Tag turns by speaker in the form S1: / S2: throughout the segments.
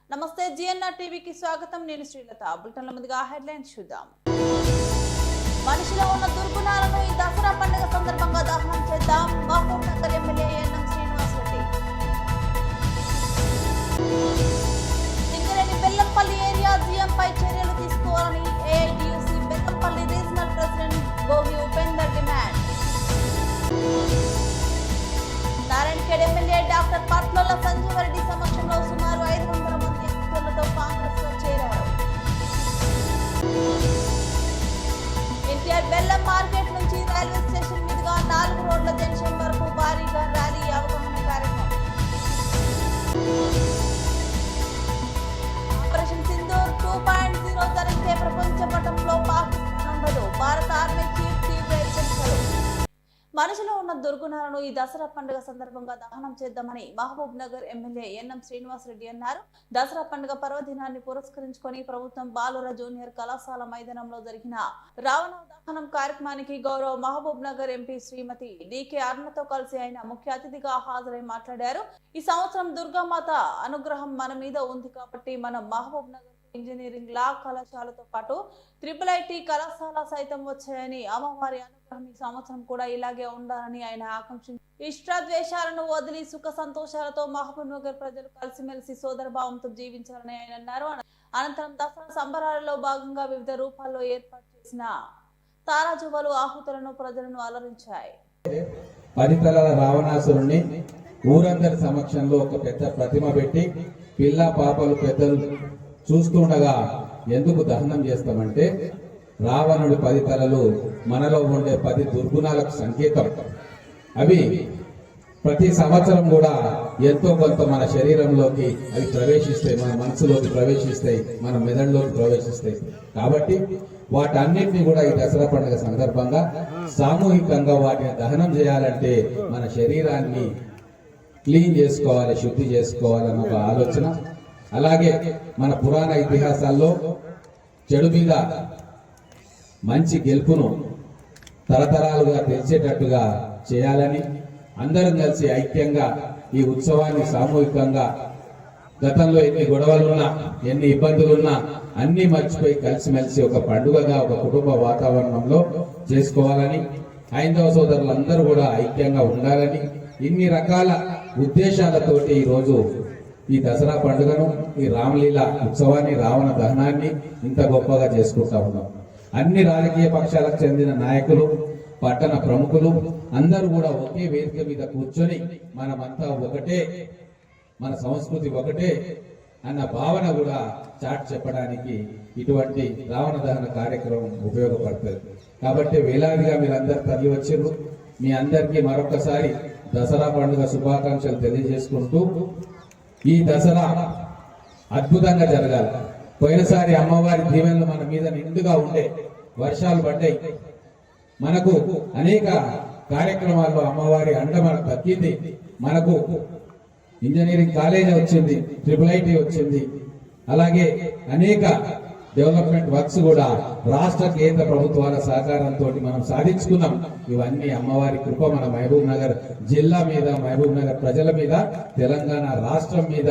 S1: నమస్తే జిఎన్ఆర్ టీవీకి స్వాగతం. నేను శ్రీలత. బులెటిన్ల ముందుగా హెడ్లైన్స్ చూద్దాం. మనిషిలో ఉన్న దుర్గుణాలను ఈ దసరా పండుగ సందర్భంగా దహనం చేద్దాం. Mahabubnagar MLA Yennam Srinivas Reddy. Singareni Bellampalli area జీఎంపై చర్యలు తీసుకోవాలని AITUC Bellampalli regional president Bhogi Upender demand. Narayankhed MLA doctor Patlolla Sanjeeva Reddy సమక్షంలో సుమారు 500 మంది అభ్యర్థులతో కాంగ్రెస్ లో చేరారు. ఎన్టీఆర్ బెల్లం మార్కెట్ నుంచి రైల్వే స్టేషన్ మీదుగా 4 రోడ్ల జంక్షన్ వరకు భారీగా ర్యాలీ అవగాహన కార్యక్రమం. ఆపరేషన్ సింధూర్ 2.0 జరిగితే ప్రపంచ పటంలో పాకిస్తాన్ ఉండదు. భారత ఆర్మీ చీఫ్ తీవ్ర హెచ్చరికలు. మనిషిలో ఉన్న దుర్గుణాలను ఈ దసరా పండుగ సందర్భంగా దహనం చేద్దామని మహబూబ్ నగర్ ఎమ్మెల్యే ఎన్ఎం శ్రీనివాసరెడ్డి అన్నారు. దసరా పండుగ పర్వదినాన్ని పురస్కరించుకొని ప్రభుత్వం బాలుర జూనియర్ కళాశాల మైదానంలో జరిగిన రావణ దహనం కార్యక్రమానికి గౌరవ మహబూబ్ నగర్ ఎంపీ శ్రీమతి డికే అరుణతో కలిసి ఆయన ముఖ్య అతిథిగా హాజరై మాట్లాడారు. ఈ సంవత్సరం దుర్గామాత అనుగ్రహం మన మీద ఉంది కాబట్టి మనం మహబూబ్ నగర్ ఇంజనీరింగ్ లా కళాశాలతో పాటు IIIT కళాశాల సైతం వచ్చాయని, అమ్మవారి అనుగ్రహం ఈ సంవత్సరం కూడా ఇలాగే ఉండాలని ఆయన ఆకాంక్షించారు. ఇష్టాద్వేషాలను వదిలి సుఖ సంతోషాలతో మహబూబ్ నగర్ ప్రజలు కలిసిమెలిసి సోదరభావంతో జీవించాలని ఆయన అన్నారు. అనంతరం దసరా సంబరాలలో భాగంగా వివిధ రూపాల్లో ఏర్పాటు చేసిన తారాజువలు ఆహుతులను ప్రజలను అలరించాయి.
S2: 10 తలల రావణాసురుణ్ణి ఊరందరి సమక్షంలో ఒక పెద్ద ప్రతిమ పెట్టి పిల్ల పాపలు పెద్దలు చూస్తుండగా ఎందుకు దహనం చేస్తామంటే రావణుడి 10 తలలు మనలో ఉండే 10 దుర్గుణాలకు సంకేతం. అవి ప్రతి సంవత్సరం కూడా ఎంతో కొంత మన శరీరంలోకి అవి ప్రవేశిస్తాయి, మన మనసులోకి ప్రవేశిస్తాయి, మన మెదడులోకి ప్రవేశిస్తాయి. కాబట్టి వాటన్నిటిని కూడా ఈ దసరా పండుగ సందర్భంగా సామూహికంగా వాటిని దహనం చేయాలంటే మన శరీరాన్ని క్లీన్ చేసుకోవాలి, శుద్ధి చేసుకోవాలన్న ఒక ఆలోచన. అలాగే మన పురాణ ఇతిహాసాల్లో చెడు మీద మంచి గెలుపును తరతరాలుగా తెలిసేటట్టుగా చేయాలని అందరం కలిసి ఐక్యంగా ఈ ఉత్సవాన్ని సామూహికంగా గతంలో ఎన్ని గొడవలున్నా ఎన్ని ఇబ్బందులున్నా అన్ని మర్చిపోయి కలిసిమెలిసి ఒక పండుగగా ఒక కుటుంబ వాతావరణంలో చేసుకోవాలని, హైందవ సోదరులందరూ కూడా ఐక్యంగా ఉండాలని, ఇన్ని రకాల ఉద్దేశాలతోటి ఈరోజు ఈ దసరా పండుగను, ఈ రామలీల ఉత్సవాన్ని, రావణ దహనాన్ని ఇంత గొప్పగా చేసుకుంటా ఉన్నాం. అన్ని రాజకీయ పక్షాలకు చెందిన నాయకులు, పట్టణ ప్రముఖులు అందరూ కూడా ఒకే వేదిక మీద కూర్చొని మనమంతా ఒకటే, మన సంస్కృతి ఒకటే అన్న భావన కూడా చాటి చెప్పడానికి ఇటువంటి రావణ దహన కార్యక్రమం ఉపయోగపడుతుంది. కాబట్టి వేలాదిగా మీరందరూ తరలి వచ్చారు. మీ అందరికీ మరొకసారి దసరా పండుగ శుభాకాంక్షలు తెలియజేసుకుంటూ, ఈ దసరా అద్భుతంగా జరగాలి. పోయినసారి అమ్మవారి దీవెనలు మన మీద నిండుగా ఉండే, వర్షాలు పడ్డాయి, మనకు అనేక కార్యక్రమాల్లో అమ్మవారి అండ మనకు దక్కింది. మనకు ఇంజనీరింగ్ కాలేజ్ వచ్చింది, IIIT వచ్చింది, అలాగే అనేక డెవలప్మెంట్ వర్క్స్ కూడా రాష్ట్ర కేంద్ర ప్రభుత్వాల సహకారంతో మనం సాధించుకున్నాం. ఇవన్నీ అమ్మవారి కృప మన మహబూబ్ నగర్ జిల్లా మీద, మహబూబ్ నగర్ ప్రజల మీద, తెలంగాణ రాష్ట్రం మీద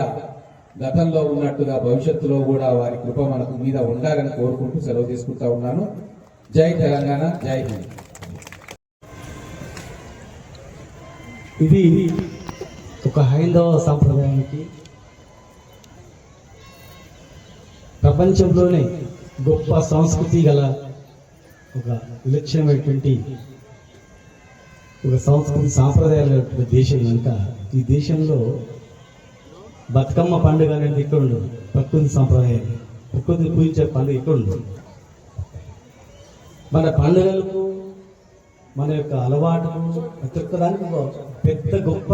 S2: గతంలో ఉన్నట్టుగా భవిష్యత్తులో కూడా వారి కృప మనకు మీద ఉండాలని కోరుకుంటూ సెలవు తీసుకుంటా ఉన్నాను. జై తెలంగాణ, జై హింద్.
S3: ఇది ఒక హైందవ సాంప్రదాయానికి ప్రపంచంలోనే గొప్ప సంస్కృతి గల ఒక విలక్షణమైనటువంటి ఒక సంస్కృతి సాంప్రదాయాల దేశం కనుక ఈ దేశంలో బతుకమ్మ పండుగ అనేది ఇక్కడ ఉండదు. ప్రకృతి సాంప్రదాయాలు, ప్రకృతిని పూజించే పండుగ ఇక్కడ ఉండదు. మన పండుగలకు, మన యొక్క అలవాటుకు ప్రతి ఒక్కదానికి పెద్ద గొప్ప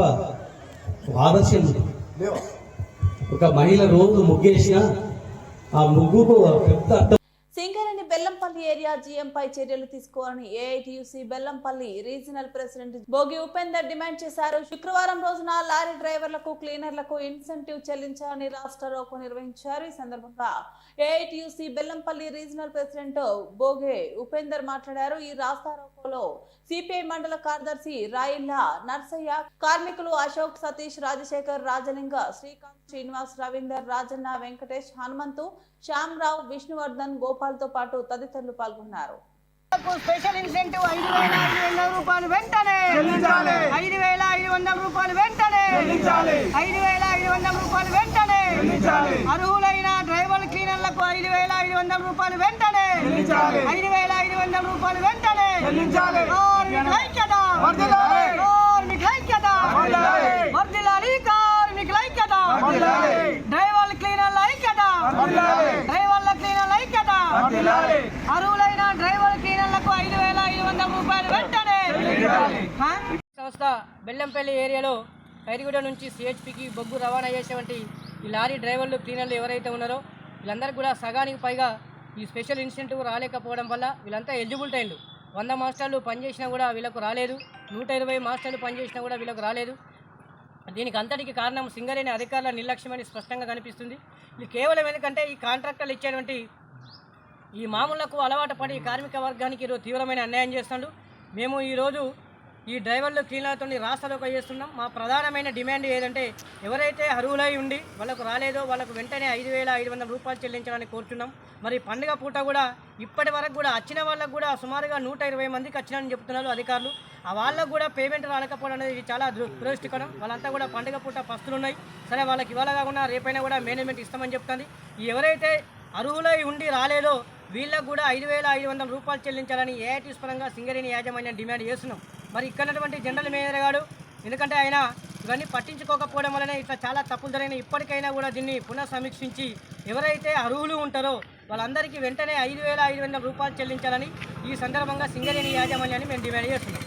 S3: ఆదర్శం. ఒక మహిళ రోజు ముగ్గేసిన ఆ ముగ్గుకు పెద్ద
S1: సింగరేణి బెల్లంపల్లి ఏరియా జీఎం పై చర్యలు తీసుకోవాలని ఏఐటియుసి బెల్లంపల్లి రీజనల్ ప్రెసిడెంట్ బోగి ఉపేందర్ డిమాండ్ చేశారు. శుక్రవారం రోజున లారీ డ్రైవర్లకు క్లీనర్లకు ఇన్సెంటివ్ చెల్లించాలని రాష్ట్ర రోకో నిర్వహించారు. ఈ సందర్భంగా AITUC Bellampalli regional president Boge Upender మాట్లాడారు. ఈ రాస్తా రోకోలో సిపిఐ మండల కార్యదర్శి రాయిల్లా నర్సయ్య, కార్మికులు అశోక్, సతీష్, రాజశేఖర్, రాజలింగ, శ్రీకాంత్, శ్రీనివాస్, రవీందర్, రాజన్న, వెంకటేష్, హనుమంతు, శ్యామరావు, విష్ణువర్ధన్, గోపాల్ తో పాటు తదితరులు పాల్గొన్నారు.
S4: స్పెషల్ ఇన్సెంటివ్ 5,500 రూపాయలు వెంటనే 5,500 రూపాయలు వెంటనే 5,500 రూపాయలు వెంటనే అర్హులైన డ్రైవర్ క్లీనర్లకు 5,500 రూపాయలు వెంటనే 5,500 రూపాయలు వెంటనే కార్మికుల ఐక్యత కార్మికుల ఐక్యత డ్రైవర్ క్లీనర్ల ఐక్యత అర్హులైన డ్రైవర్ క్లీనర్లకు 5,500 రూపాయలు వెంటనే. సంస్థ బెల్లంపల్లి ఏరియాలో ఖైరిగూడ నుంచి సిహెచ్పికి బొగ్గు రవాణా చేసేటువంటి ఈ లారీ డ్రైవర్లు క్లీనర్లు ఎవరైతే ఉన్నారో వీళ్ళందరికీ కూడా సగానికి పైగా ఈ స్పెషల్ ఇన్సెంటివ్ రాలేకపోవడం వల్ల వీళ్ళంతా ఎలిజిబుల్ టైంలు 100 మాస్టర్లు పనిచేసినా కూడా వీళ్ళకు రాలేదు, 120 మాస్టర్లు పనిచేసినా కూడా వీళ్ళకు రాలేదు. దీనికి అంతటికి కారణం సింగరేణి అధికారుల నిర్లక్ష్యమని స్పష్టంగా కనిపిస్తుంది. ఇది కేవలం ఎందుకంటే ఈ కాంట్రాక్టర్లు ఇచ్చేటువంటి ఈ మామూళ్లకు అలవాటు పడి కార్మిక వర్గానికి ఈరోజు తీవ్రమైన అన్యాయం చేస్తున్నాడు. మేము ఈరోజు ఈ డ్రైవర్లు క్లీనర్లతో రాస్తారోకో చేస్తున్నాం. మా ప్రధానమైన డిమాండ్ ఏదంటే ఎవరైతే అర్హులై ఉండి వాళ్ళకు రాలేదో వాళ్ళకు వెంటనే 5,500 రూపాయలు చెల్లించాలని కోరుతున్నాం. మరి పండుగ పూట కూడా ఇప్పటి వరకు కూడా వచ్చిన వాళ్ళకు కూడా సుమారుగా 120 మందికి వచ్చినారని చెప్తున్నారు అధికారులు. ఆ వాళ్ళకు కూడా పేమెంట్ రాకపోవడం అనేది చాలా దురదృష్టకరం. వాళ్ళంతా కూడా పండుగ పూట పస్తులు ఉన్నాయి. సరే వాళ్ళకి ఇవాళ కాకుండా రేపైనా కూడా మేనేజ్మెంట్ ఇస్తామని చెప్తుంది. ఎవరైతే అర్హులై ఉండి రాలేదో వీళ్ళకు కూడా 5,500 రూపాయలు చెల్లించాలని ఏఐటీస్ పరంగా సింగరేణి యాజమాన్యం డిమాండ్ చేస్తున్నాం. మరి ఇక్కడటువంటి జనరల్ మేనేజర్ గారు ఎందుకంటే ఆయన ఇవన్నీ పట్టించుకోకపోవడం వల్లనే ఇట్లా చాలా తప్పులు జరిగిన ఇప్పటికైనా కూడా దీన్ని పునఃసమీక్షించి ఎవరైతే అర్హులు ఉంటారో వాళ్ళందరికీ వెంటనే 5,500 రూపాయలు చెల్లించాలని ఈ సందర్భంగా సింగరేణి యాజమాన్యాన్ని మేము డిమాండ్ చేస్తున్నాం.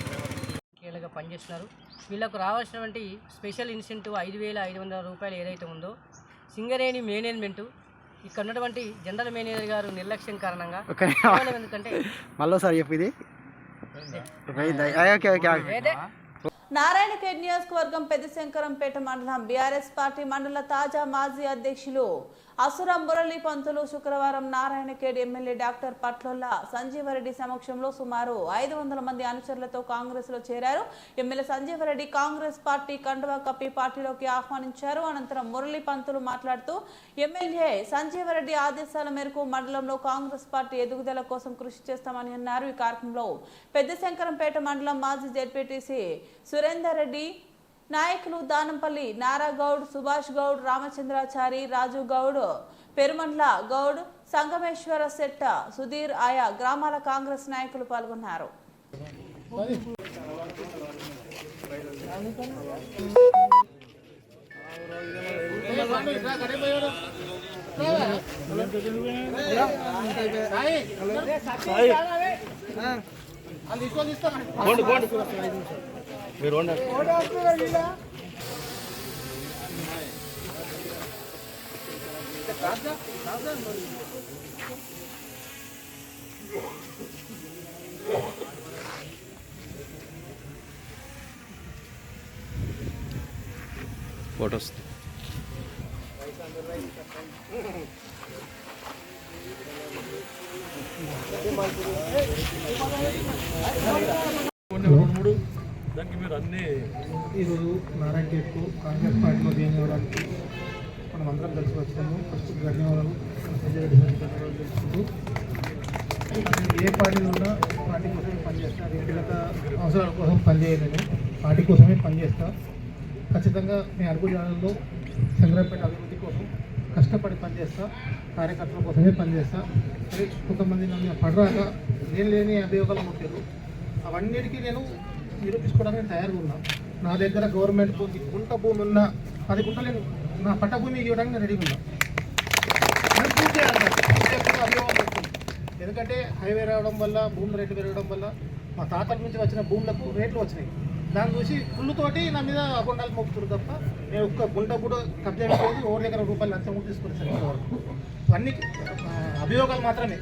S4: కీలకగా పనిచేస్తున్నారు. వీళ్ళకు రావాల్సినటువంటి స్పెషల్ ఇన్సెంటివ్ 5,500 రూపాయలు ఏదైతే ఉందో సింగరేణి మేనేజ్మెంటు ఇక్కడ ఉన్నటువంటి జనరల్ మేనేజర్ గారు నిర్లక్ష్యం కారణంగా ఎందుకంటే
S5: మళ్ళీసారి చెప్పి
S1: నారాయణఖేడ్ నియోజకవర్గం పెద్దశంకరంపేట మండలం బీఆర్ఎస్ పార్టీ మండల తాజా మాజీ అధ్యక్షులు అసురం మురళీ పంతులు శుక్రవారం నారాయణఖేడ్ ఎమ్మెల్యే డాక్టర్ పట్లొల్ల సంజీవరెడ్డి సమక్షంలో సుమారు 500 మంది అనుచరులతో కాంగ్రెస్ లో చేరారు. ఎమ్మెల్యే సంజీవరెడ్డి కాంగ్రెస్ పార్టీ కండువా కప్పి పార్టీలోకి ఆహ్వానించారు. అనంతరం మురళీ పంతులు మాట్లాడుతూ ఎమ్మెల్యే సంజీవరెడ్డి ఆదేశాల మేరకు మండలంలో కాంగ్రెస్ పార్టీ ఎదుగుదల కోసం కృషి చేస్తామని అన్నారు. ఈ కార్యక్రమంలో పెద్దశంకరంపేట మండలం మాజీ జెడ్పీటీసీ సురేందర్ రెడ్డి, నాయకులు దానంపల్లి నారాగౌడ్, సుభాష్ గౌడ్, రామచంద్రాచారి, రాజు గౌడ్, పెరుమండ్ల గౌడ్, సంగమేశ్వర శెట్ట, సుధీర్, ఆయా గ్రామాల కాంగ్రెస్ నాయకులు పాల్గొన్నారు.
S5: మీరు ఫోటోస్
S6: దానికి మీరు అన్నీ
S7: ఈరోజు నారాయణఖేడ్కు కాంగ్రెస్ పార్టీలో జాయిన్ అవ్వడానికి మనం అందరం కలిసి వచ్చాము. ఫస్ట్ ధన్యవాదాలు సంజయ్ రెడ్డి గారికి ధన్యవాదాలు తెలుసుకుంటూ ఏ పార్టీలో ఉన్నా పార్టీ కోసమే పనిచేస్తా, వ్యక్తిగత అవసరాల కోసం పనిచేయలేను, పార్టీ కోసమే పనిచేస్తా. ఖచ్చితంగా నేను అరకు జిల్లాలో సంగ్రహపేట అభివృద్ధి కోసం కష్టపడి పనిచేస్తా, కార్యకర్తల కోసమే పనిచేస్తా. సరే కొంతమంది నన్ను పడరాక నేను లేని అభియోగాలు ముట్టారు, అవన్నిటికీ నేను నిరూపించుకోవడానికి తయారుగా ఉన్నా. నా దగ్గర గవర్నమెంట్ భూమి, గుంట భూమి ఉన్న 10 గుంటలు నా పట్ట భూమి ఇవ్వడానికి నేను రెడీగా ఉన్నా. ఎందుకంటే హైవే రావడం వల్ల భూముల రేట్లు పెరగడం వల్ల మా తాతల నుంచి వచ్చిన భూములకు రేట్లు వచ్చినాయి. దాన్ని చూసి కుళ్ళుతోటి నా మీద అకొండాలు మోపుతున్నారు తప్ప నేను ఒక్క గుంట కూడా కబ్జా పెట్టేది, ఓడి దగ్గర రూపాయలు లంచం కూడా తీసుకుని సార్ ఇంతవరకు. అన్ని అభియోగాలు మాత్రమే.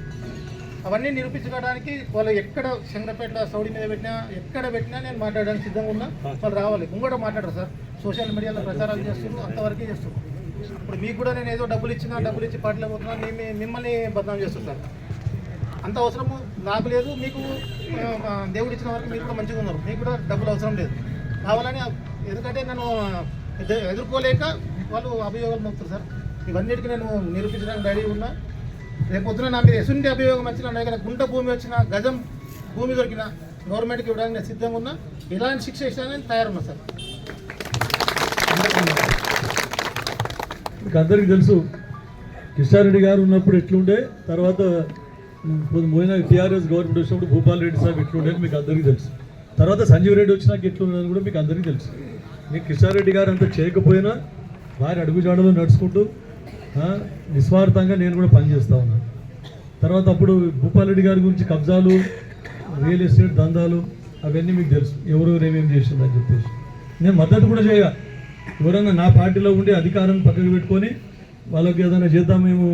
S7: అవన్నీ నిరూపించుకోవడానికి వాళ్ళు ఎక్కడ శంకరపేట సౌడి మీద పెట్టినా ఎక్కడ పెట్టినా నేను మాట్లాడడానికి సిద్ధంగా ఉన్నా. వాళ్ళు రావాలి, ఇంకోటి మాట్లాడరు సార్. సోషల్ మీడియాలో ప్రచారాలు చేస్తున్నారు, అంతవరకే చేస్తున్నారు. ఇప్పుడు మీకు కూడా నేను ఏదో డబ్బులు ఇచ్చి పార్టీలో పోతున్నా, మిమ్మల్ని బదనాం చేస్తుంటారు. అంత అవసరము నాకు లేదు, మీకు దేవుడు ఇచ్చిన వరకు మీరు కూడా మంచిగా ఉన్నారు, మీకు కూడా డబ్బులు అవసరం లేదు కావాలని. ఎందుకంటే నేను ఎదుర్కోలేక వాళ్ళు అభియోగాలు మోపుతారు సార్. ఇవన్నిటికీ నేను నిరూపించడానికి రెడీ ఉన్నా. రేపు పొద్దున నా మీద ఎసుంటి అభియోగం వచ్చినా, నా దగ్గర గుంట భూమి వచ్చినా, గజం భూమి దొరికినా గవర్నమెంట్కి ఇవ్వడానికి నేను సిద్ధంగా ఉన్నా. ఇలాంటి శిక్ష ఇస్తానని తయారున్నా సార్.
S6: మీకు అందరికీ తెలుసు కిషారెడ్డి గారు ఉన్నప్పుడు ఎట్లుండే, తర్వాత పోయిన టీఆర్ఎస్ గవర్నమెంట్ వచ్చినప్పుడు భూపాల్ రెడ్డి సార్ ఎట్లుండే మీకు అందరికీ తెలుసు. తర్వాత సంజీవ్ రెడ్డి వచ్చినాక ఎట్లుండదని కూడా మీకు అందరికీ తెలుసు. మీకు కిషారెడ్డి గారు అంత చేయకపోయినా వారి అడుగుజాడలో నడుచుకుంటూ నిస్వార్థంగా నేను కూడా పనిచేస్తూ ఉన్నాను. తర్వాత అప్పుడు భూపాల్ రెడ్డి గారి గురించి కబ్జాలు, రియల్ ఎస్టేట్ దందాలు అవన్నీ మీకు తెలుసు, ఎవరెవరు ఏమేమి చేసిందని చెప్పేసి నేను మద్దతు కూడా చేయ. ఎవరైనా నా పార్టీలో ఉండి అధికారాన్ని పక్కకు పెట్టుకొని వాళ్ళకి ఏదైనా చేద్దాం, మేము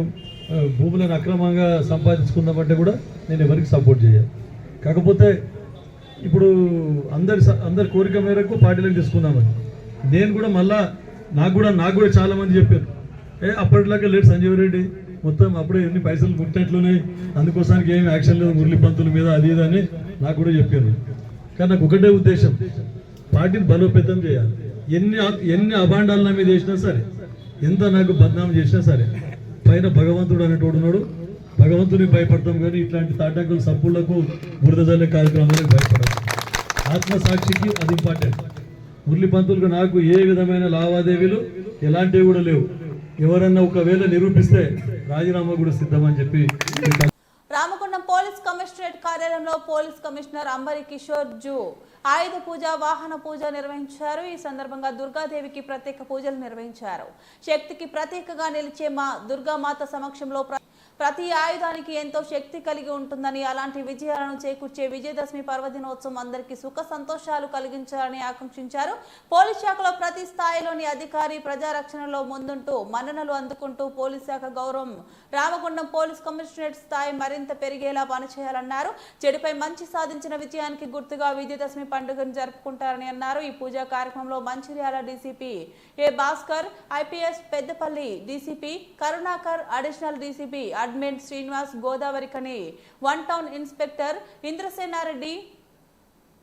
S6: భూములను అక్రమంగా సంపాదించుకుందామంటే కూడా నేను ఎవరికి సపోర్ట్ చేయాలి. కాకపోతే ఇప్పుడు అందరి కోరిక మేరకు పార్టీలకు తీసుకుందామని నేను కూడా మళ్ళా నాకు కూడా చాలామంది చెప్పారు, అప్పటిలాగా లేడు సంజీవ్ రెడ్డి, మొత్తం అప్పుడే ఎన్ని పైసలు గుట్టేట్లున్నాయి, అందుకోసానికి ఏమి యాక్షన్ లేదు మురళి పంతుల మీద అది ఇది అని నాకు కూడా చెప్పాను. కానీ నాకు ఒకటే ఉద్దేశం, పార్టీని బలోపేతం చేయాలి. ఎన్ని అభాండాలు నా మీద చేసినా సరే, ఎంత నాకు బద్నామం చేసినా సరే, పైన భగవంతుడు అనేటోడు ఉన్నాడు, భగవంతునికి భయపడతాం. కానీ ఇట్లాంటి తాటాకులు సప్పుళ్లకు బురద జల్లే కార్యక్రమాలకు భయపడాలి. ఆత్మసాక్షికి అది ఇంపార్టెంట్. మురళి పంతులకు నాకు ఏ విధమైన లావాదేవీలు ఎలాంటివి కూడా లేవు. ఎవరన్నా ఒకవేళ నిరూపిస్తే రాజీనామా కూడా సిద్ధమని చెప్పి.
S1: రామగుండం పోలీస్ కమిషనరేట్ కార్యాలయంలో police commissioner Ambari Kishore zoo ఆయుధ పూజ, వాహన పూజ నిర్వహించారు. ఈ సందర్భంగా దుర్గాదేవికి ప్రత్యేక పూజలు నిర్వహించారు. శక్తికి ప్రతీకగా నిలిచే మా దుర్గామాత సమక్షంలో ప్రతి ఆయుధానికి ఎంతో శక్తి కలిగి ఉంటుందని, అలాంటి విజయాలను చేకూర్చే విజయదశమి పర్వదినోత్సవం అందరికీ సుఖ సంతోషాలు కలిగించాలని ఆకాంక్షించారు. పోలీస్ శాఖలో ప్రతి స్థాయిలోని అధికారి ప్రజారక్షణలో ముందుంటూ మన్ననలు అందుకుంటూ పోలీస్ శాఖ గౌరవం రామగుండం పోలీస్ కమిషనరేట్ స్థాయి మరింత పెరిగేలా పనిచేయాలన్నారు. చెడుపై మంచి సాధించిన విజయానికి గుర్తుగా విజయదశమి పండుగను జరుపుకుంటారని అన్నారు. ఈ పూజా కార్యక్రమంలో Mancherial DCP A Bhaskar, IPS Peddapalli DCP Karunakar, additional DCP admin Srinivas, Godavarikhani 1 town inspector Indrasena Reddy,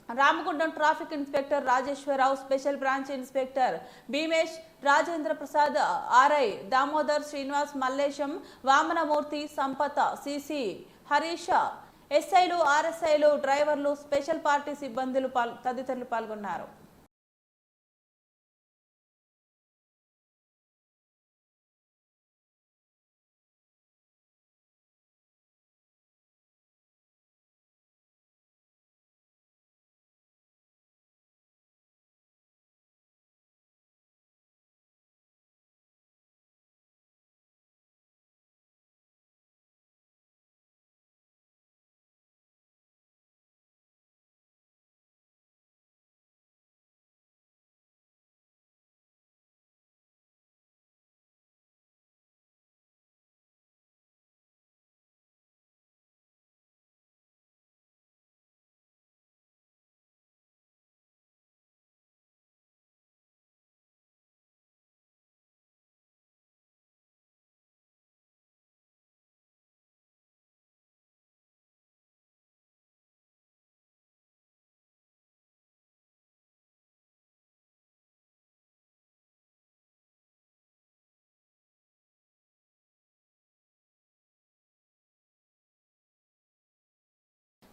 S1: Ramagundam traffic inspector Rajeswara Rao, special branch inspector Bheemesh, Rajendra Prasad, RI Damodar, Srinivas, Mallesham, Vamanamurthy, Sampath, CC, Harish, ఎస్ఐలు, ఆర్ఎస్ఐలు, డ్రైవర్లు, స్పెషల్ పార్టీ సిబ్బందులు తదితరులు పాల్గొన్నారు.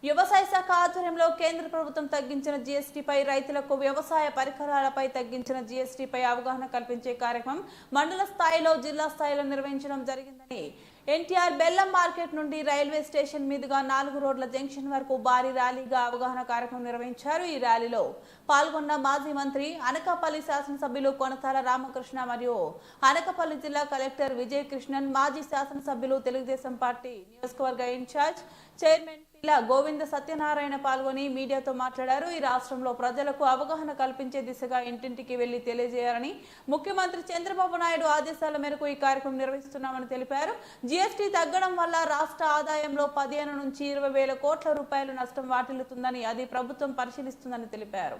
S1: వ్యవసాయ శాఖ ఆధ్వర్యంలో కేంద్ర ప్రభుత్వం తగ్గించిన జీఎస్టీపై రైతులకు వ్యవసాయ పరికరాలపై తగ్గించిన జీఎస్టీపై అవగాహన కల్పించే కార్యక్రమం మండల స్థాయిలో, జిల్లా స్థాయిలో నిర్వహించడం జరిగిందని ఎన్టీఆర్ బెల్లం మార్కెట్ నుండి రైల్వే స్టేషన్ మీదుగా 4 రోడ్ల జంక్షన్ వరకు భారీ ర్యాలీగా అవగాహన కార్యక్రమం నిర్వహించారు. ఈ ర్యాలీలో పాల్గొన్న మాజీ మంత్రి, అనకాపల్లి శాసనసభ్యులు కొనతాల రామకృష్ణ మరియు అనకాపల్లి జిల్లా కలెక్టర్ విజయకృష్ణన్, మాజీ శాసనసభ్యులు, తెలుగుదేశం పార్టీ నియోజకవర్గ ఇన్ఛార్జ్ చైర్మన్ ఇలా గోవింద సత్యనారాయణ పాల్గొని మీడియాతో మాట్లాడారు. ఈ రాష్ట్రంలో ప్రజలకు అవగాహన కల్పించే దిశగా ఇంటింటికి వెళ్లి తెలియజేయాలని ముఖ్యమంత్రి చంద్రబాబు నాయుడు ఆదేశాల మేరకు ఈ కార్యక్రమం నిర్వహిస్తున్నామని తెలిపారు. జీఎస్టీ తగ్గడం వల్ల రాష్ట్ర ఆదాయంలో 15 నుంచి 20 వేల కోట్ల రూపాయలు నష్టం వాటిల్లుతుందని అది ప్రభుత్వం పరిశీలిస్తుందని తెలిపారు.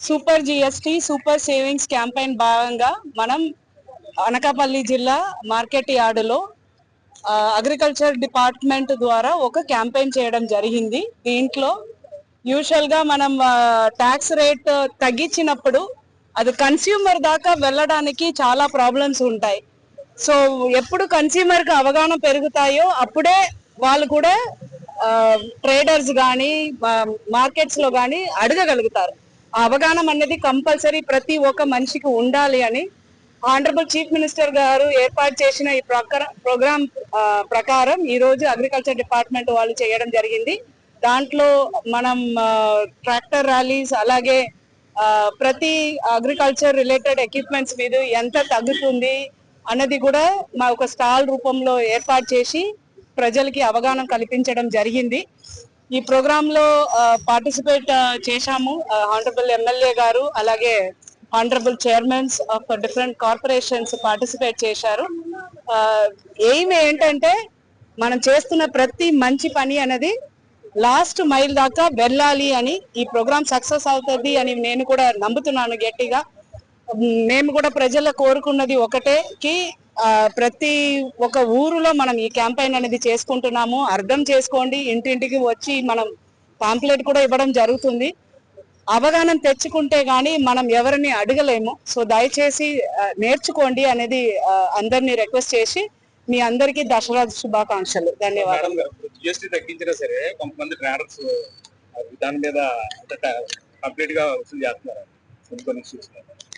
S8: Super GST super savings campaign భాగంగా మనం అనకాపల్లి జిల్లా మార్కెట్ యార్డులో అగ్రికల్చర్ డిపార్ట్మెంట్ ద్వారా ఒక క్యాంపెయిన్ చేయడం జరిగింది. దీంట్లో యూజువల్ గా మనం ట్యాక్స్ రేట్ తగ్గించినప్పుడు అది కన్స్యూమర్ దాకా వెళ్ళడానికి చాలా ప్రాబ్లమ్స్ ఉంటాయి. సో ఎప్పుడు కన్స్యూమర్ కి అవగాహన పెరుగుతాయో అప్పుడే వాళ్ళు కూడా ట్రేడర్స్ కానీ మార్కెట్స్ లో కానీ అడగగలుగుతారు. ఆ అవగాహన అనేది కంపల్సరీ ప్రతి ఒక్క మనిషికి ఉండాలి అని ఆనరబుల్ చీఫ్ మినిస్టర్ గారు ఏర్పాటు చేసిన ఈ ప్రోగ్రామ్ ప్రకారం ఈ రోజు అగ్రికల్చర్ డిపార్ట్మెంట్ వాళ్ళు చేయడం జరిగింది. దాంట్లో మనం ట్రాక్టర్ ర్యాలీస్ అలాగే ప్రతి అగ్రికల్చర్ రిలేటెడ్ ఎక్విప్మెంట్స్ మీద ఎంత తగ్గుతుంది అన్నది కూడా మా ఒక స్టాల్ రూపంలో ఏర్పాటు చేసి ప్రజలకి అవగాహన కల్పించడం జరిగింది. ఈ ప్రోగ్రామ్ లో పార్టిసిపేట్ చేశాము. ఆనరబుల్ ఎమ్మెల్యే గారు అలాగే honourable chairmans of different corporations participate చేశారు. ఎయిమ్ ఏంటంటే మనం చేస్తున్న ప్రతి మంచి పని అనేది లాస్ట్ మైల్ దాకా వెళ్ళాలి అని, ఈ ప్రోగ్రామ్ సక్సెస్ అవుతుంది అని నేను కూడా నమ్ముతున్నాను గట్టిగా. మేము కూడా ప్రజల కోరుకున్నది ఒకటే కి ప్రతి ఒక ఊరులో మనం ఈ క్యాంపెయిన్ అనేది చేసుకుంటున్నాము. అర్థం చేసుకోండి, ఇంటింటికి వచ్చి మనం పాంప్లెట్ కూడా ఇవ్వడం జరుగుతుంది. అవగాహన తెచ్చుకుంటే గానీ మనం ఎవరిని అడగలేము. సో దయచేసి నేర్చుకోండి అనేది అందరినీ రిక్వెస్ట్ చేసి మీ అందరికీ దసరా శుభాకాంక్షలు. ధన్యవాదాలు.
S9: జిఎస్టీ తగ్గించినా సరే కొంతమంది ట్రేడర్స్ దాని మీద కంప్లీట్ గా వసూలు చేస్తున్నారు.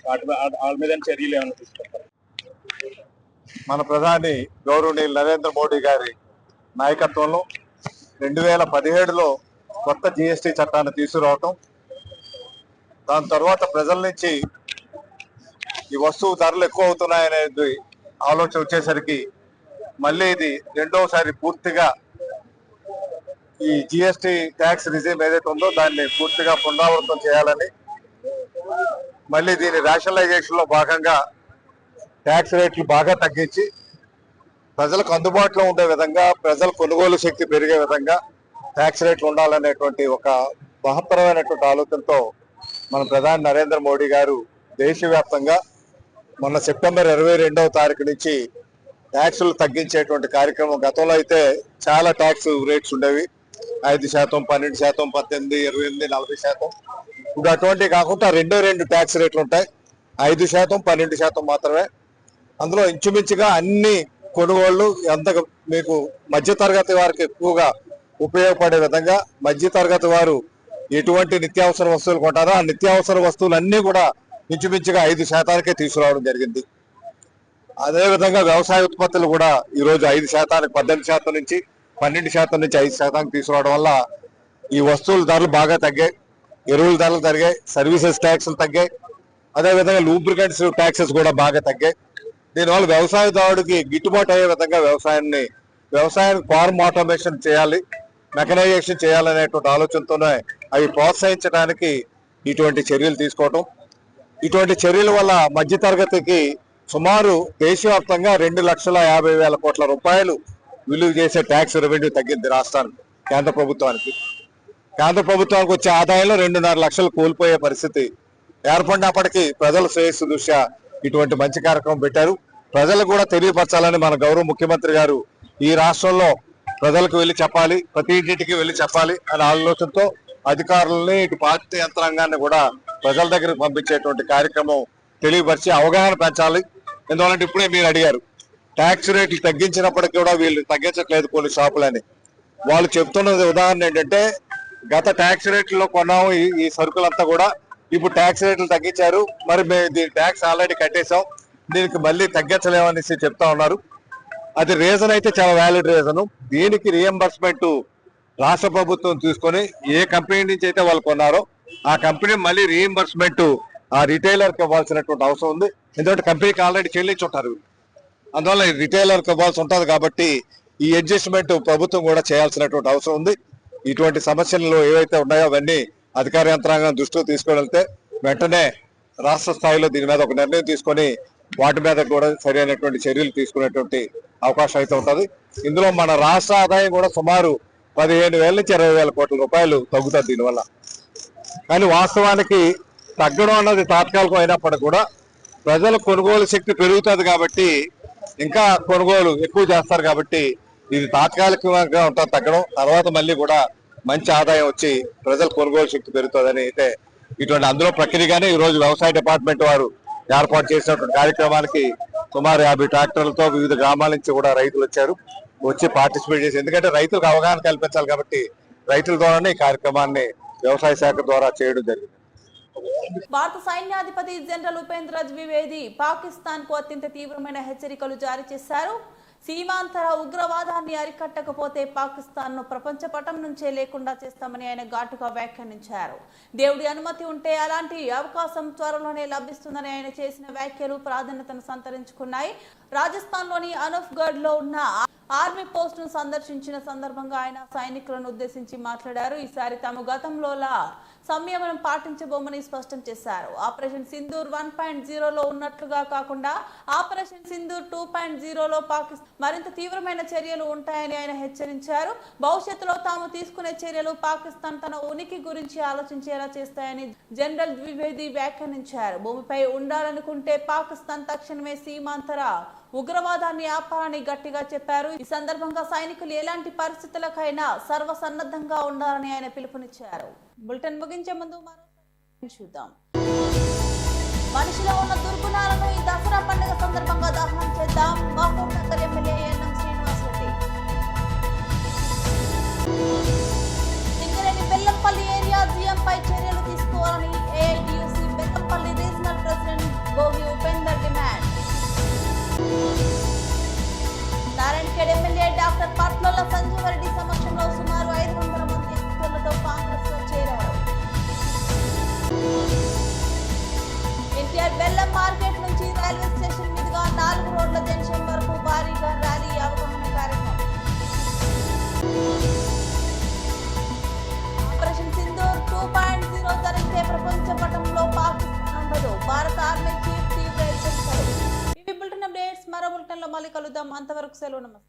S9: వాళ్ళ మీద చర్యలు ఏమైనా తీసుకుంటారు?
S10: మన ప్రధాని గౌరవనీయులు నరేంద్ర మోడీ గారి నాయకత్వంలో 2017లో కొత్త జిఎస్టీ చట్టాన్ని తీసుకురావటం, దాని తర్వాత ప్రజల నుంచి ఈ వస్తువు ధరలు ఎక్కువ అవుతున్నాయనేది ఆలోచన వచ్చేసరికి మళ్ళీ ఇది రెండోసారి పూర్తిగా ఈ జిఎస్టీ ట్యాక్స్ రిజీమ్ ఏదైతే ఉందో దాన్ని పూర్తిగా పునరావృతం చేయాలని, మళ్ళీ దీని రేషనలైజేషన్ లో భాగంగా ట్యాక్స్ రేట్లు బాగా తగ్గించి ప్రజలకు అందుబాటులో ఉండే విధంగా, ప్రజల కొనుగోలు శక్తి పెరిగే విధంగా ట్యాక్స్ రేట్లు ఉండాలనేటువంటి ఒక మహత్తరమైనటువంటి ఆలోచనతో మన ప్రధాని నరేంద్ర మోడీ గారు దేశవ్యాప్తంగా మొన్న సెప్టెంబర్ 22వ తారీఖు నుంచి ట్యాక్సులు తగ్గించేటువంటి కార్యక్రమం. గతంలో అయితే చాలా ట్యాక్స్ రేట్స్ ఉండేవి, 5%, 12%, 18%, 28%, 40%. ఇప్పుడు అటువంటి కాకుండా రెండు ట్యాక్స్ రేట్లు ఉంటాయి, 5%, 12% మాత్రమే. అందులో ఇంచుమించుగా అన్ని కొనుగోళ్లు ఎంత మీకు మధ్యతరగతి వారికి ఎక్కువగా ఉపయోగపడే విధంగా, మధ్యతరగతి వారు ఎటువంటి నిత్యావసర వస్తువులు కొంటారో ఆ నిత్యావసర వస్తువులు అన్ని కూడా ఇంచుమించుగా 5%కే తీసుకురావడం జరిగింది. అదేవిధంగా వ్యవసాయ ఉత్పత్తులు కూడా ఈరోజు 5%, 18% నుంచి 12% నుంచి 5% తీసుకురావడం వల్ల ఈ వస్తువుల ధరలు బాగా తగ్గాయి, ఎరువుల ధరలు తగ్గాయి, సర్వీసెస్ ట్యాక్స్లు తగ్గాయి, అదేవిధంగా లూబ్రికెంట్స్ ట్యాక్సెస్ కూడా బాగా తగ్గాయి. దీనివల్ల వ్యవసాయదారుడికి గిట్టుబాటు అయ్యే విధంగా వ్యవసాయాన్ని ఫార్మ్ ఆటోమేషన్ చేయాలి, మెకనైజేషన్ చేయాలనేటువంటి ఆలోచనతోనే అవి ప్రోత్సహించడానికి ఇటువంటి చర్యలు తీసుకోవటం. ఇటువంటి చర్యల వల్ల మధ్యతరగతికి సుమారు దేశవ్యాప్తంగా 2,50,000 కోట్ల రూపాయలు విలువ చేసే ట్యాక్స్ రెవెన్యూ తగ్గింది రాష్ట్రానికి. కేంద్ర ప్రభుత్వానికి వచ్చే ఆదాయంలో 2.5 లక్షలు కోల్పోయే పరిస్థితి ఏర్పడినప్పటికీ ప్రజల శ్రేయస్సు దృష్ట్యా ఇటువంటి మంచి కార్యక్రమం పెట్టారు. ప్రజలకు కూడా తెలియపరచాలని మన గౌరవ ముఖ్యమంత్రి గారు ఈ రాష్ట్రంలో ప్రజలకు వెళ్లి చెప్పాలి, ప్రతి ఇంటికి వెళ్లి చెప్పాలి అనే ఆలోచనతో అధికారులని, ఇటు పార్టీ యంత్రాంగాన్ని కూడా ప్రజల దగ్గరకు పంపించేటువంటి కార్యక్రమం తెలియపరిచి అవగాహన పెంచాలి. ఎందువల్లంటే ఇప్పుడే మీరు అడిగారు, ట్యాక్స్ రేట్లు తగ్గించినప్పటికీ కూడా వీళ్ళు తగ్గించట్లేదు కొన్ని షాపులని. వాళ్ళు చెప్తున్నది ఉదాహరణ ఏంటంటే గత ట్యాక్స్ రేట్లలో కొన్నాము ఈ సరుకులంతా కూడా ఇప్పుడు ట్యాక్స్ రేట్లు తగ్గించారు, మరి మేము దీని ట్యాక్స్ ఆల్రెడీ కట్టేసాం, దీనికి మళ్ళీ తగ్గించలేమనేసి చెప్తా ఉన్నారు. అది రీజన్ అయితే చాలా వ్యాలిడ్ రీజన్. దీనికి రీఎంబర్స్మెంట్ రాష్ట్ర ప్రభుత్వం తీసుకొని ఏ కంపెనీ నుంచి అయితే వాళ్ళు కొన్నారో ఆ కంపెనీ మళ్ళీ రీఎంబర్స్మెంట్ ఆ రిటైలర్కి ఇవ్వాల్సినటువంటి అవసరం ఉంది. ఎందుకంటే కంపెనీకి ఆల్రెడీ చెల్లించుంటారు, అందువల్ల రిటైలర్కి ఇవ్వాల్సి ఉంటుంది. కాబట్టి ఈ అడ్జస్ట్మెంట్ ప్రభుత్వం కూడా చేయాల్సినటువంటి అవసరం ఉంది. ఇటువంటి సమస్యలు ఏవైతే ఉన్నాయో అవన్నీ అధికార యంత్రాంగం దృష్టిలో తీసుకెళ్తే వెంటనే రాష్ట్ర స్థాయిలో దీని మీద ఒక నిర్ణయం తీసుకొని వాటి మీద కూడా సరైనటువంటి చర్యలు తీసుకునేటువంటి అవకాశం అయితే ఉంటుంది. ఇందులో మన రాష్ట్ర ఆదాయం కూడా సుమారు 15,000 నుంచి 20,000 కోట్ల రూపాయలు తగ్గుతుంది దీనివల్ల. కానీ వాస్తవానికి తగ్గడం అన్నది తాత్కాలికం అయినప్పటికీ కూడా ప్రజల కొనుగోలు శక్తి పెరుగుతుంది కాబట్టి ఇంకా కొనుగోలు ఎక్కువ చేస్తారు. కాబట్టి ఇది తాత్కాలికంగా ఉంటుంది తగ్గడం, తర్వాత మళ్ళీ కూడా మంచి ఆదాయం వచ్చి ప్రజల కొనుగోలు శక్తి పెరుగుతుందని అయితే ఇటువంటి అందులో ప్రక్రియగానే ఈ రోజు వ్యవసాయ డిపార్ట్మెంట్ వారు ఏర్పాటు చేసినటువంటి కార్యక్రమానికి సుమారు 50 ట్రాక్టర్లతో వివిధ గ్రామాల నుంచి కూడా రైతులు వచ్చి పార్టిసిపేట్ చేసి, ఎందుకంటే రైతులకు అవగాహన కల్పించాలి కాబట్టి రైతుల ద్వారానే ఈ కార్యక్రమాన్ని వ్యవసాయ శాఖ ద్వారా చేయడం జరిగింది.
S1: భారత సైన్యాధిపతి జనరల్ ఉపేంద్ర ద్వివేది పాకిస్తాన్ కు అత్యంత తీవ్రమైన హెచ్చరికలు జారీ చేశారు. సీమాంతర ఉగ్రవాదాన్ని అరికట్టకపోతే పాకిస్తాన్ ను ప్రపంచ పటం నుంచే లేకుండా చేస్తామని ఆయన ఘాటుగా వ్యాఖ్యానించారు. దేవుడి అనుమతి ఉంటే అలాంటి అవకాశం త్వరలోనే లభిస్తుందని ఆయన చేసిన వ్యాఖ్యలు ప్రాధాన్యతను సంతరించుకున్నాయి. రాజస్థాన్ లోని అనూప్గఢ్ లో ఉన్న ఆర్మీ పోస్ట్ ను సందర్శించిన సందర్భంగా ఆయన సైనికులను ఉద్దేశించి మాట్లాడారు. ఈసారి తాము గతంలోలా సంయమనం పాటించబోమని స్పష్టం చేశారు. ఆపరేషన్ సింధూర్ 1.0లో ఉన్నట్లుగా కాకుండా ఆపరేషన్ సింధూర్ 2.0లో పాకిస్తాన్ మరింత తీవ్రమైన చర్యలు ఉంటాయని ఆయన హెచ్చరించారు. భవిష్యత్తులో తాము తీసుకునే చర్యలు పాకిస్తాన్ తన ఉనికి గురించి ఆలోచించేలా చేస్తాయని జనరల్ ద్వివేది వ్యాఖ్యానించారు. భూమిపై ఉండాలనుకుంటే పాకిస్తాన్ తక్షణమే సీమాంతర ఉగ్రవాదాన్ని ఆపాలని గట్టిగా చెప్పారు. ఈ సందర్భంగా సైనికులు ఎలాంటి పరిస్థితులకైనా సర్వసన్నద్ధంగా ఉండాలని ఆయన పిలుపునిచ్చారు. బులెటిన్ ముగించే ముందు మరోసారి చూద్దాం. మనిషిలో ఉన్న దుర్గుణాలను ఈ దసరా పండుగ సందర్భంగా దహనం చేద్దాం. Mahabubnagar MLA Yennam Srinivas Reddy. Singareni Bellampalli area జీఎంపై చర్యలు తీసుకోవాలని AITUC Bellampalli regional president Bhogi Upender demand. Narayankhed MLA doctor Patla Sanjeeva Reddy సమక్షంలో సుమారు 500 మంది భక్తులతో కాంగ్రెస్ లో చేరారు. ఎన్టీఆర్ బెల్లం మార్కెట్ నుంచి రైల్వే స్టేషన్ మీదుగా 4 రోడ్ల జంక్షన్ వరకు భారీగా ర్యాలీ అవగాహన కార్యక్రమం. ఆపరేషన్ సింధూర్ 2.0 జరిగితే ప్రపంచ పటంలో పాకిస్తాన్ ఉండదు. భారత ఆర్మీ చీఫ్ తీవ్ర హెచ్చరికలు. మరో బులెటిన్ లో మళ్ళీ కలుద్దాం. అంతవరకు సెలవు. నమస్తే.